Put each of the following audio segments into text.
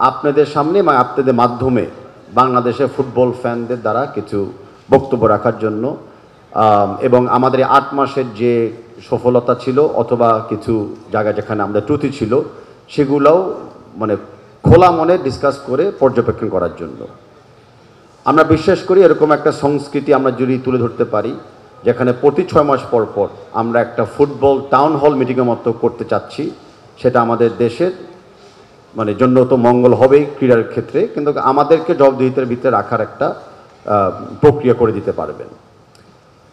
আপনাদের সামনে এবং আপনাদের মাধ্যমে বাংলাদেশের ফুটবল ফ্যানদের দ্বারা কিছু বক্তব্য রাখার জন্য এবং আমাদের 8 মাসের যে সফলতা ছিল অথবা কিছু জায়গা যেখানে আমাদের ত্রুটি ছিল সেগুলোও মানে খোলা মনে ডিসকাস করে পর্যবেক্ষণ করার জন্য। আমরা বিশ্বাস করি এরকম একটা সংস্কৃতি আমরা যদি তুলে ধরতে পারি যেখানে প্রতি 6 মাস পর পর আমরা একটা ফুটবল টাউন হল মিটিংয়ের মতো করতে চাচ্ছি, সেটা আমাদের দেশের মানে জন্য তো মঙ্গল হবেই ক্রীড়ার ক্ষেত্রে, কিন্তু আমাদেরকে জবাবদিহিতার ভিতরে রাখার একটা প্রক্রিয়া করে দিতে পারবেন।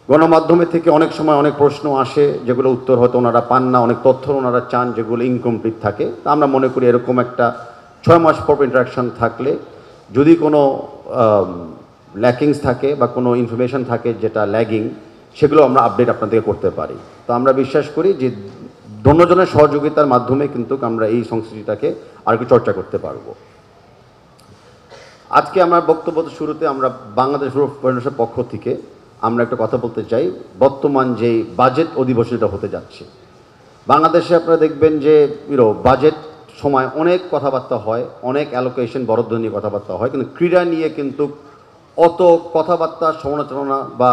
গণমাধ্যমে থেকে অনেক সময় অনেক প্রশ্ন আসে যেগুলো উত্তর হয়তো ওনারা পান না, অনেক তথ্য ওনারা চান যেগুলো ইনকমপ্লিট থাকে। তা আমরা মনে করি এরকম একটা 6 মাস পর ইন্টারাকশান থাকলে যদি কোনো ল্যাকিংস থাকে বা কোনো ইনফরমেশন থাকে যেটা ল্যাগিং, সেগুলো আমরা আপডেট আপনাদেরকে করতে পারি। তো আমরা বিশ্বাস করি যে দোনোজনের সহযোগিতার মাধ্যমে কিন্তু আমরা এই সংস্কৃতিটাকে আর কি চর্চা করতে পারবো। আজকে আমার বক্তব্য শুরুতে আমরা বাংলাদেশ ফেডারেশনের পক্ষ থেকে আমরা একটা কথা বলতে চাই। বর্তমান যেই বাজেট অধিবেশনটা হতে যাচ্ছে বাংলাদেশে, আপনারা দেখবেন যে বাজেট সময় অনেক কথাবার্তা হয়, অনেক অ্যালোকেশন বরাদ্দ নিয়ে কথাবার্তা হয়, কিন্তু ক্রীড়া নিয়ে কিন্তু অত কথাবার্তা সমালোচনা বা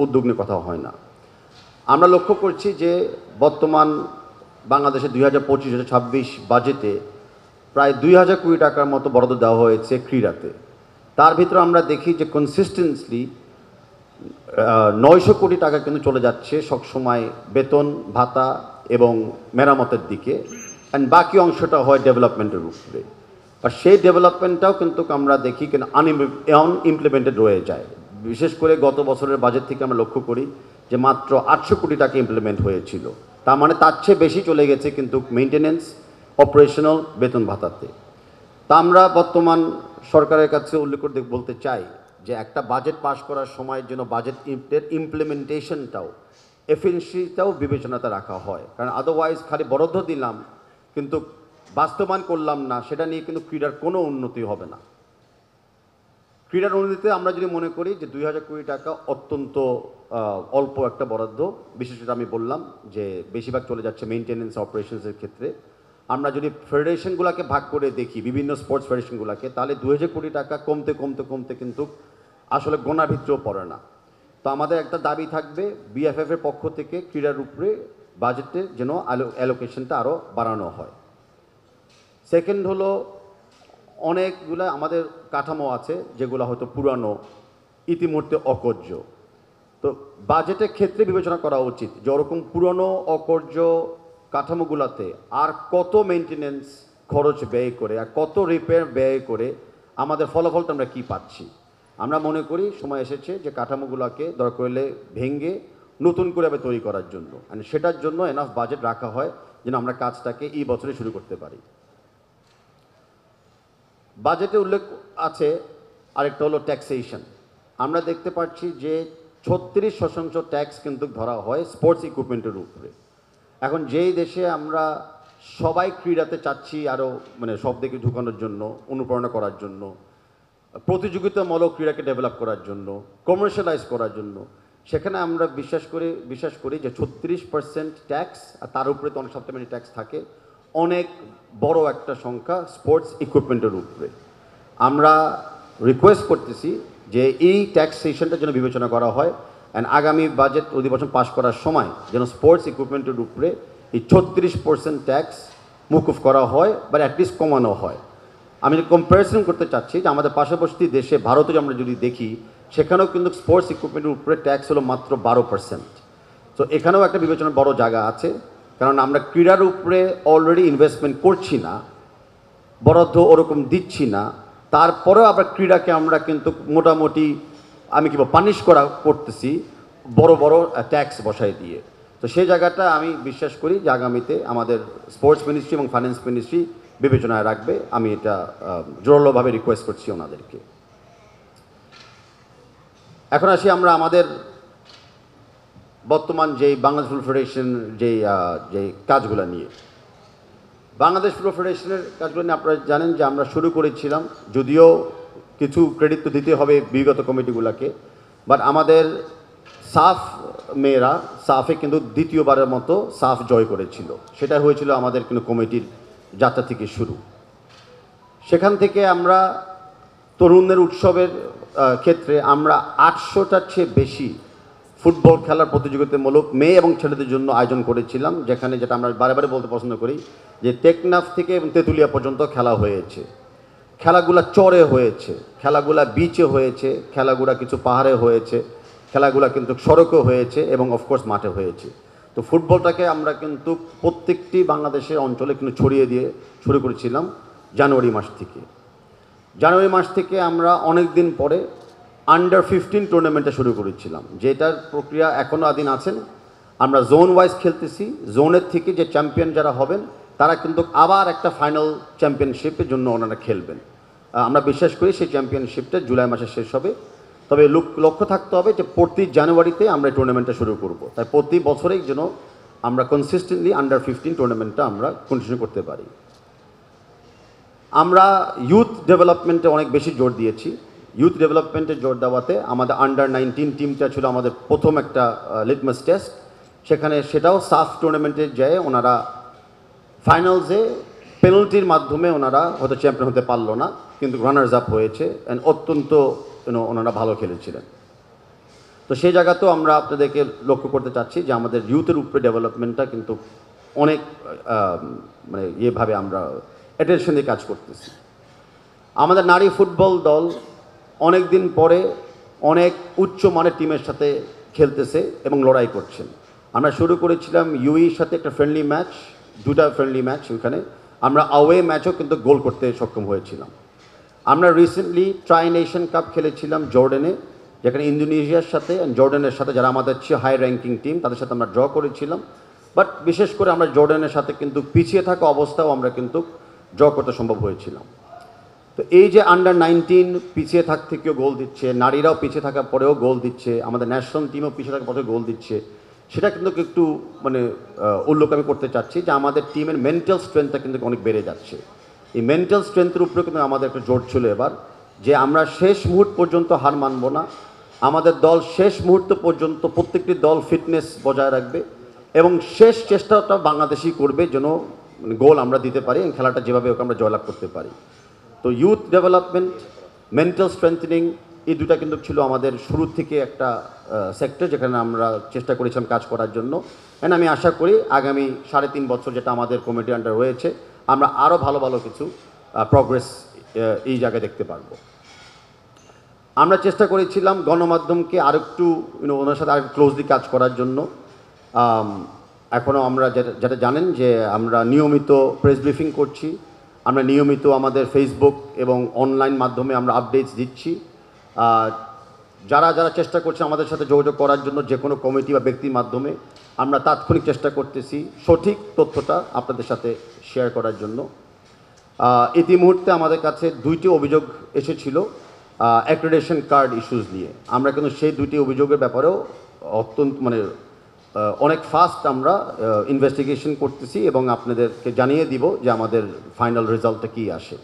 উদ্যোগ নিয়ে কথা হয় না। আমরা লক্ষ্য করছি যে বর্তমান বাংলাদেশে 2025-26 বাজেটে প্রায় 2000 কোটি টাকার মতো বরাদ্দ দেওয়া হয়েছে ক্রীড়াতে। তার ভিতরে আমরা দেখি যে কনসিস্টেন্টলি 900 কোটি টাকা কিন্তু চলে যাচ্ছে সবসময় বেতন ভাতা এবং মেরামতের দিকে, অ্যান্ড বাকি অংশটা হয় ডেভেলপমেন্টের উপরে। আর সেই ডেভেলপমেন্টটাও কিন্তু আমরা দেখি কিন্তু আনইমপ্লিমেন্টেড রয়ে যায়। বিশেষ করে গত বছরের বাজেট থেকে আমরা লক্ষ্য করি যে মাত্র 800 কোটি টাকা ইমপ্লিমেন্ট হয়েছিল। তার মানে তার চেয়ে বেশি চলে গেছে কিন্তু মেইনটেনেন্স, অপারেশনাল, বেতন ভাতাতে। তা আমরা বর্তমান সরকারের কাছে উল্লেখ করে বলতে চাই যে একটা বাজেট পাস করার সময় যেন বাজেটের ইমপ্লিমেন্টেশনটাও, এফিসিয়েন্সিটাও বিবেচনাতে রাখা হয়। কারণ আদারওয়াইজ খালি বরাদ্দ দিলাম কিন্তু বাস্তবায়ন করলাম না, সেটা নিয়ে কিন্তু ক্রীড়ার কোনো উন্নতি হবে না। ক্রীড়ার উন্নতিতে আমরা যদি মনে করি যে 2000 কোটি টাকা অত্যন্ত অল্প একটা বরাদ্দ, বিশেষ করে আমি বললাম যে বেশিরভাগ চলে যাচ্ছে মেইনটেনেন্স অপারেশনসের ক্ষেত্রে। আমরা যদি ফেডারেশনগুলোকে ভাগ করে দেখি বিভিন্ন স্পোর্টস ফেডারেশনগুলোকে, তাহলে 2000 কোটি টাকা কমতে কমতে কমতে কিন্তু আসলে গোনার ভিতরেও পড়ে না। তো আমাদের একটা দাবি থাকবে বিএফএফ এর পক্ষ থেকে ক্রীড়ার উপরে বাজেটে যেন অ্যালোকেশনটা আরও বাড়ানো হয়। সেকেন্ড হলো অনেকগুলো আমাদের কাঠামো আছে যেগুলো হয়তো পুরানো, ইতিমধ্যে অকর্য। তো বাজেটের ক্ষেত্রে বিবেচনা করা উচিত যে ওরকম পুরনো অকর্য কাঠামোগুলোতে আর কত মেনটেনেন্স খরচ ব্যয় করে আর কত রিপেয়ার ব্যয় করে আমাদের ফলাফলটা আমরা কী পাচ্ছি। আমরা মনে করি সময় এসেছে যে কাঠামোগুলোকে দরকার হলে ভেঙে নতুন করে আবার তৈরি করার জন্য, আর সেটার জন্য এনাফ বাজেট রাখা হয় যেন আমরা কাজটাকে এই বছরে শুরু করতে পারি। বাজেটে উল্লেখ আছে আরেকটা হলো ট্যাক্সেশন। আমরা দেখতে পাচ্ছি যে 36% ট্যাক্স কিন্তু ধরা হয় স্পোর্টস ইকুইপমেন্টের উপরে। এখন যেই দেশে আমরা সবাই ক্রীড়াতে চাচ্ছি আরও মানে সব দিকে ঢুকানোর জন্য, অনুপ্রেরণা করার জন্য, প্রতিযোগিতামূলক ক্রীড়াকে ডেভেলপ করার জন্য, কমার্শিয়ালাইজ করার জন্য, সেখানে আমরা বিশ্বাস করি যে 36% ট্যাক্স আর তার উপরে তো অনেক সাপ্লিমেন্টারি ট্যাক্স থাকে, অনেক বড় একটা সংখ্যা স্পোর্টস ইকুইপমেন্টের উপরে। আমরা রিকোয়েস্ট করতেছি যে এই ট্যাক্সেশনটা যেন বিবেচনা করা হয়, অ্যান্ড আগামী বাজেট অধিবেশন পাশ করার সময় যেন স্পোর্টস ইকুইপমেন্টের উপরে এই 36% ট্যাক্স মুকুফ করা হয় বা অ্যাটলিস্ট কমানো হয়। আমি কম্প্যারিজন করতে চাচ্ছি যে আমাদের পার্শ্ববর্তী দেশে ভারতে আমরা যদি দেখি সেখানেও কিন্তু স্পোর্টস ইকুইপমেন্টের উপরে ট্যাক্স হলো মাত্র 12%। তো এখানেও একটা বিবেচনার বড় জায়গা আছে, কারণ আমরা ক্রীড়ার উপরে অলরেডি ইনভেস্টমেন্ট করছি না, বরাদ্দ ওরকম দিচ্ছি না, তারপরেও আবার ক্রীড়াকে আমরা কিন্তু মোটামুটি আমি পানিশ করতেছি বড় বড় ট্যাক্স বসাই দিয়ে। তো সেই জায়গাটা আমি বিশ্বাস করি যে আগামীতে আমাদের স্পোর্টস মিনিস্ট্রি এবং ফাইন্যান্স মিনিস্ট্রি বিবেচনায় রাখবে। আমি এটা জোরালোভাবে রিকোয়েস্ট করছি ওনাদেরকে। এখন আসি আমরা আমাদের বর্তমান যেই বাংলাদেশ ফুটবল ফেডারেশন যে কাজগুলো নিয়ে। বাংলাদেশ ফুটবল ফেডারেশনের কাজগুলো নিয়ে আপনারা জানেন যে আমরা শুরু করেছিলাম, যদিও কিছু ক্রেডিট তো দিতে হবে বিগত কমিটিগুলোকে, বাট আমাদের সাফ মেয়েরা সাফে কিন্তু দ্বিতীয়বারের মতো সাফ জয় করেছিল। সেটা হয়েছিল আমাদের কিন্তু কমিটির যাত্রা থেকে শুরু। সেখান থেকে আমরা তরুণদের উৎসবের ক্ষেত্রে আমরা 800টার চেয়ে বেশি ফুটবল খেলার প্রতিযোগিতামূলক মেয়ে এবং ছেলেদের জন্য আয়োজন করেছিলাম, যেখানে যেটা আমরা বারে বারে বলতে পছন্দ করি যে টেকনাফ থেকে এবং তেঁতুলিয়া পর্যন্ত খেলা হয়েছে। খেলাগুলা চরে হয়েছে, খেলাগুলা বিচে হয়েছে, খেলাগুলা কিছু পাহাড়ে হয়েছে, খেলাগুলা কিন্তু সড়কও হয়েছে এবং অফকোর্স মাঠে হয়েছে। তো ফুটবলটাকে আমরা কিন্তু প্রত্যেকটি বাংলাদেশের অঞ্চলে কিন্তু ছড়িয়ে দিয়ে শুরু করেছিলাম জানুয়ারি মাস থেকে। জানুয়ারি মাস থেকে আমরা অনেক দিন পরে আন্ডার 15 টুর্নামেন্টে শুরু করেছিলাম, যেটার প্রক্রিয়া এখনও আদিন আছেন। আমরা জোন ওয়াইজ খেলতেছি, জোনের থেকে যে চ্যাম্পিয়ন যারা হবেন তারা কিন্তু আবার একটা ফাইনাল চ্যাম্পিয়নশিপের জন্য ওনারা খেলবেন। আমরা বিশ্বাস করি সেই চ্যাম্পিয়নশিপটা জুলাই মাসে শেষ হবে। তবে লক্ষ্য থাকতে হবে যে প্রতি জানুয়ারিতে আমরা এই টুর্নামেন্টটা শুরু করব, তাই প্রতি বছরেই যেন আমরা কনসিস্টেন্টলি আন্ডার 15 টুর্নামেন্টটা আমরা কন্টিনিউ করতে পারি। আমরা ইউথ ডেভেলপমেন্টে অনেক বেশি জোর দিয়েছি। ইউথ ডেভেলপমেন্টে জোর দেওয়াতে আমাদের আন্ডার 19 টিমটা ছিল আমাদের প্রথম একটা লিটমাস টেস্ট। সেটাও সাফ টুর্নামেন্টে যায় ওনারা ফাইনালসে পেনাল্টির মাধ্যমে ওনারা হয়তো চ্যাম্পিয়ন হতে পারলো না, কিন্তু রানার্স আপ হয়েছে অ্যান্ড অত্যন্ত ওনারা ভালো খেলেছিলেন। তো সেই জায়গাতেও আমরা আপনাদেরকে লক্ষ্য করতে চাচ্ছি যে আমাদের ইউথের উপরে ডেভেলপমেন্টটা কিন্তু অনেক মানে ইয়েভাবে আমরা অ্যাটেনশন দিয়ে কাজ করতেছি। আমাদের নারী ফুটবল দল অনেক দিন পরে অনেক উচ্চ মানের টিমের সাথে খেলতেছে এবং লড়াই করছেন। আমরা শুরু করেছিলাম ইউইর সাথে একটা ফ্রেন্ডলি ম্যাচ, 2টা ফ্রেন্ডলি ম্যাচ, ওইখানে আমরা আওয়ে ম্যাচও কিন্তু গোল করতে সক্ষম হয়েছিলাম। আমরা রিসেন্টলি ট্রাই নেশন কাপ খেলেছিলাম জর্ডানে, যেখানে ইন্দোনেশিয়ার সাথে জর্ডানের সাথে যারা আমাদের চেয়ে হাই র্যাঙ্কিং টিম তাদের সাথে আমরা ড্র করেছিলাম। বাট বিশেষ করে আমরা জর্ডানের সাথে কিন্তু পিছিয়ে থাকা অবস্থাও আমরা কিন্তু ড্র করতে সম্ভব হয়েছিলাম। তো এই যে আন্ডার 19 পিছিয়ে থাকতে কেউ গোল দিচ্ছে, নারীরাও পিছিয়ে থাকার পরেও গোল দিচ্ছে, আমাদের ন্যাশনাল টিমও পিছিয়ে থাকার পরেও গোল দিচ্ছে, সেটা কিন্তু একটু মানে উল্লেখ আমি করতে চাচ্ছি যে আমাদের টিমের মেন্টাল স্ট্রেংথটা কিন্তু অনেক বেড়ে যাচ্ছে। এই মেন্টাল স্ট্রেংথের উপরে কিন্তু আমাদের একটা জোর ছিল এবার, যে আমরা শেষ মুহূর্ত পর্যন্ত হার মানব না। আমাদের দল শেষ মুহূর্ত পর্যন্ত প্রত্যেকটি দল ফিটনেস বজায় রাখবে এবং শেষ চেষ্টাটা বাংলাদেশই করবে যেন গোল আমরা দিতে পারি এবং খেলাটা যেভাবে ওকে আমরা জয়লাভ করতে পারি। তো ইউথ ডেভেলপমেন্ট, মেন্টাল স্ট্রেংথেনিং, এই দুটা কিন্তু ছিল আমাদের শুরু থেকে একটা সেক্টর যেখানে আমরা চেষ্টা করেছিলাম কাজ করার জন্য। অ্যান্ড আমি আশা করি আগামী 3.5 বছর যেটা আমাদের কমিটি আন্ডার রয়েছে আমরা আরও ভালো ভালো কিছু প্রগ্রেস এই জায়গায় দেখতে পারবো। আমরা চেষ্টা করেছিলাম গণমাধ্যমকে আরেকটু ওনার সাথে আরেকটু ক্লোজলি কাজ করার জন্য। এখনও আমরা যেটা জানেন যে আমরা নিয়মিত প্রেস ব্রিফিং করছি, আমরা নিয়মিত আমাদের ফেসবুক এবং অনলাইন মাধ্যমে আমরা আপডেটস দিচ্ছি। যারা যারা চেষ্টা করছে আমাদের সাথে যোগাযোগ করার জন্য যে কোনো কমিটি বা ব্যক্তির মাধ্যমে আমরা তাৎক্ষণিক চেষ্টা করতেছি সঠিক তথ্যটা আপনাদের সাথে শেয়ার করার জন্য। ইতিমুহূর্তে আমাদের কাছে 2টি অভিযোগ এসেছিল অ্যাক্রেডিটেশন কার্ড ইস্যুস নিয়ে। আমরা কিন্তু সেই 2টি অভিযোগের ব্যাপারেও অত্যন্ত অনেক ফাস্ট আমরা ইনভেস্টিগেশন করতেছি এবং আপনাদেরকে জানিয়ে দিব যে আমাদের ফাইনাল রেজাল্টটা কী আসে।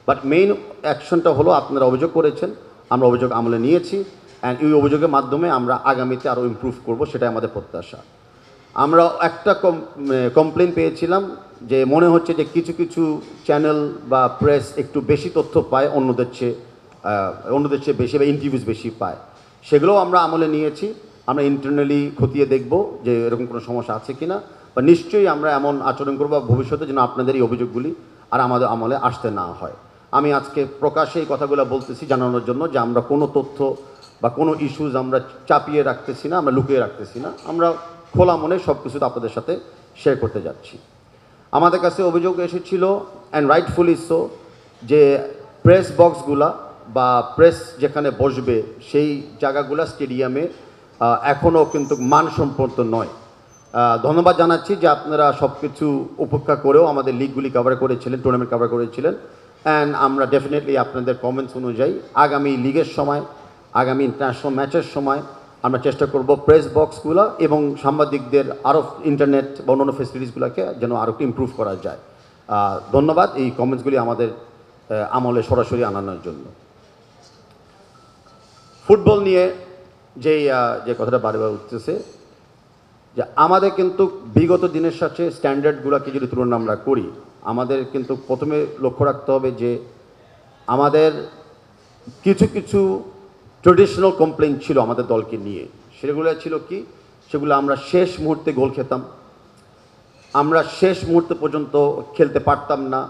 বাট মেইন অ্যাকশনটা হলো আপনারা অভিযোগ করেছেন, আমরা অভিযোগ আমলে নিয়েছি অ্যান্ড এই অভিযোগের মাধ্যমে আমরা আগামীতে আরও ইমপ্রুভ করব, সেটাই আমাদের প্রত্যাশা। আমরা একটা কমপ্লেন পেয়েছিলাম যে মনে হচ্ছে যে কিছু কিছু চ্যানেল বা প্রেস একটু বেশি তথ্য পায় অন্যদের চেয়ে বেশি বা ইন্টারভিউজ বেশি পায়। সেগুলোও আমরা আমলে নিয়েছি। আমরা ইন্টারনালি খতিয়ে দেখব যে এরকম কোনো সমস্যা আছে কি না, বা নিশ্চয়ই আমরা এমন আচরণ করব ভবিষ্যতে যেন আপনাদের এই অভিযোগগুলি আর আমাদের আমলে আসতে না হয়। আমি আজকে প্রকাশ্যে এই কথাগুলো বলতেছি জানানোর জন্য যে আমরা কোনো তথ্য বা কোনো ইস্যুজ আমরা চাপিয়ে রাখতেছি না, আমরা লুকিয়ে রাখতেছি না, আমরা খোলা মনে সব কিছু আপনাদের সাথে শেয়ার করতে যাচ্ছি। আমাদের কাছে অভিযোগ এসেছিল অ্যান্ড রাইটফুলি সো যে প্রেস বক্সগুলা বা প্রেস যেখানে বসবে সেই জায়গাগুলা স্টেডিয়ামে এখনও কিন্তু মানসম্পন্ন নয়। ধন্যবাদ জানাচ্ছি যে আপনারা সব কিছু উপেক্ষা করেও আমাদের লিগগুলি কভার করেছিলেন, টুর্নামেন্ট কভার করেছিলেন অ্যান্ড আমরা ডেফিনেটলি আপনাদের কমেন্টস অনুযায়ী আগামী লিগের সময়, আগামী ইন্টারন্যাশনাল ম্যাচের সময় আমরা চেষ্টা করব প্রেস বক্সগুলো এবং সাংবাদিকদের আরও ইন্টারনেট বা অন্যান্য ফেসিলিটিসগুলোকে যেন আরও একটু ইমপ্রুভ করা যায়। ধন্যবাদ এই কমেন্টসগুলি আমাদের আমলে সরাসরি আনানোর জন্য। ফুটবল নিয়ে যে কথাটা বারবার উঠতেছে যে আমাদের কিন্তু বিগত দিনের সাথে স্ট্যান্ডার্ডগুলোকে যদি তুলনা আমরা করি, আমাদের কিন্তু প্রথমে লক্ষ্য রাখতে হবে যে আমাদের কিছু কিছু ট্রেডিশনাল কমপ্লেইন ছিল আমাদের দলকে নিয়ে। সেগুলো ছিল কি, সেগুলো আমরা শেষ মুহূর্তে গোল খেতাম, আমরা শেষ মুহূর্ত পর্যন্ত খেলতে পারতাম না,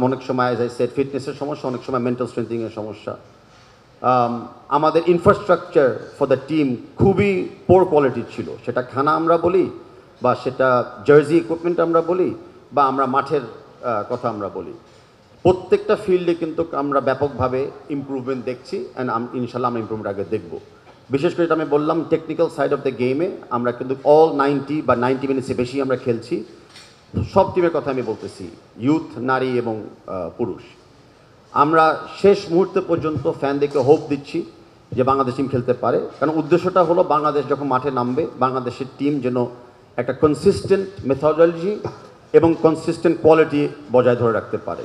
অনেক সময় অ্যাজ আই সেড ফিটনেসের সমস্যা, অনেক সময় মেন্টাল স্ট্রেংথিংয়ের সমস্যা। আমাদের ইনফ্রাস্ট্রাকচার ফর দ্য টিম খুবই পোর কোয়ালিটির ছিল, সেটা খানা আমরা বলি, বা সেটা জার্সি ইকুইপমেন্ট আমরা বলি, বা আমরা মাঠের কথা আমরা বলি। প্রত্যেকটা ফিল্ডে কিন্তু আমরা ব্যাপকভাবে ইমপ্রুভমেন্ট দেখছি, অ্যান্ড ইনশাল্লাহ আমরা ইমপ্রুভমেন্ট আগে দেখব। বিশেষ করে যেটা আমি বললাম, টেকনিক্যাল সাইড অফ দ্য গেমে আমরা কিন্তু অল 90 বা 90 মিনিটসে বেশি আমরা খেলছি। সব টিমের কথা আমি বলতেছি, ইউথ, নারী এবং পুরুষ। আমরা শেষ মুহূর্তে পর্যন্ত ফ্যানদেরকে হোপ দিচ্ছি যে বাংলাদেশ টিম খেলতে পারে, কারণ উদ্দেশ্যটা হলো বাংলাদেশ যখন মাঠে নামবে, বাংলাদেশের টিম যেন একটা কনসিস্টেন্ট মেথোডোলজি এবং কনসিস্টেন্ট কোয়ালিটি বজায় ধরে রাখতে পারে।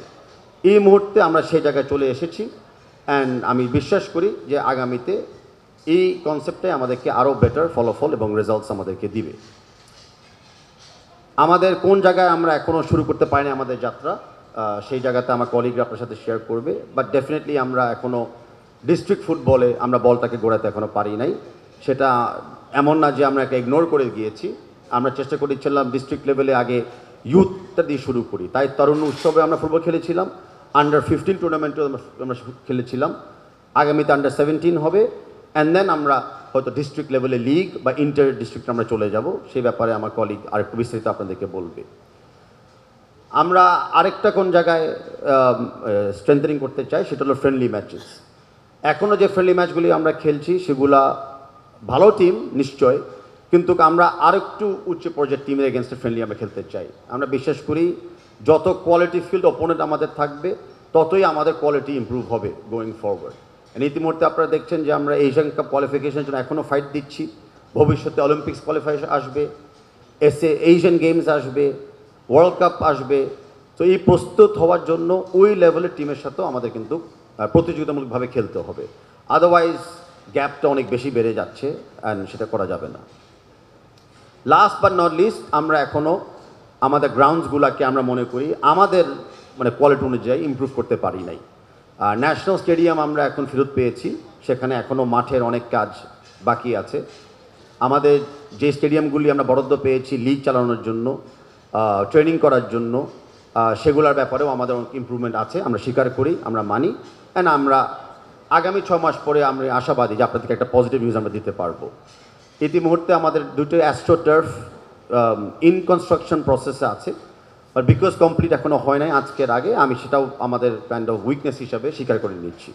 এই মুহূর্তে আমরা সেই জায়গায় চলে এসেছি, অ্যান্ড আমি বিশ্বাস করি যে আগামীতে এই কনসেপ্টটাই আমাদেরকে আরও বেটার ফলাফল এবং রেজাল্টস আমাদেরকে দিবে। আমাদের কোন জায়গায় আমরা এখনও শুরু করতে পারিনি আমাদের যাত্রা, সেই জায়গাতে আমার কলিগরা আপনার সাথে শেয়ার করবে, বাট ডেফিনেটলি আমরা এখনও ডিস্ট্রিক্ট ফুটবলে আমরা বলটাকে গোড়াতে এখনও পারি নাই। সেটা এমন না যে আমরা একে ইগনোর করে গিয়েছি, আমরা চেষ্টা করেছিলাম ডিস্ট্রিক্ট লেভেলে আগে ইউথটা দিয়ে শুরু করি। তাই তরুণ উৎসবে আমরা ফুটবল খেলেছিলাম, আন্ডার 15 টুর্নামেন্টও আমরা খেলেছিলাম, আগামীতে আন্ডার 17 হবে, অ্যান্ড দেন আমরা হয়তো ডিস্ট্রিক্ট লেভেলে লিগ বা ইন্টার ডিস্ট্রিক্ট আমরা চলে যাব। সেই ব্যাপারে আমার কলিগ আরেকটু বিস্তারিত আপনাদেরকে বলবে। আমরা আরেকটা কোন জায়গায় স্ট্রেংথেনিং করতে চাই, সেটা হলো ফ্রেন্ডলি ম্যাচেস। এখনও যে ফ্রেন্ডলি ম্যাচগুলি আমরা খেলছি সেগুলা ভালো টিম নিশ্চয়, কিন্তু আমরা আরেকটু উচ্চ পর্যায়ের টিমের এগেনস্টে ফ্রেন্ডলি আমরা খেলতে চাই। আমরা বিশ্বাস করি যত কোয়ালিটি ফিল্ড অপোনেন্ট আমাদের থাকবে, ততই আমাদের কোয়ালিটি ইমপ্রুভ হবে গোয়িং ফরওয়ার্ড। ইতিমধ্যে আপনারা দেখছেন যে আমরা এশিয়ান কাপ কোয়ালিফিকেশনের জন্য এখনও ফাইট দিচ্ছি, ভবিষ্যতে অলিম্পিক্স কোয়ালিফাই আসবে, এশিয়ান গেমস আসবে, ওয়ার্ল্ড কাপ আসবে। তো এই প্রস্তুত হওয়ার জন্য ওই লেভেলের টিমের সাথেও আমাদের কিন্তু প্রতিযোগিতামূলকভাবে খেলতে হবে, আদারওয়াইজ গ্যাপটা অনেক বেশি বেড়ে যাচ্ছে, অ্যান্ড সেটা করা যাবে না। লাস্ট বাট নট লিস্ট, আমরা এখনও আমাদের গ্রাউন্ডসগুলোকে আমরা মনে করি আমাদের কোয়ালিটি অনুযায়ী ইমপ্রুভ করতে পারি নাই। ন্যাশনাল স্টেডিয়াম আমরা এখন ফেরত পেয়েছি, সেখানে এখনও মাঠের অনেক কাজ বাকি আছে। আমাদের যে স্টেডিয়ামগুলি আমরা বরাদ্দ পেয়েছি লিগ চালানোর জন্য, ট্রেনিং করার জন্য, সেগুলোর ব্যাপারেও আমাদের অনেক ইমপ্রুভমেন্ট আছে, আমরা স্বীকার করি, আমরা মানি, অ্যান্ড আমরা আগামী 6 মাস পরে আমরা আশাবাদী যে আপনাদেরকে একটা পজিটিভ নিউজ আমরা দিতে পারবো। ইতিমধ্যে আমাদের দুটো অ্যাস্ট্রো টার্ফ ইন কনস্ট্রাকশন প্রসেসে আছে, বাট বিকজ কমপ্লিট এখনও হয় নাই আজকের আগে, আমি সেটাও আমাদের কাইন্ড অফ উইকনেস হিসাবে স্বীকার করে নিচ্ছি।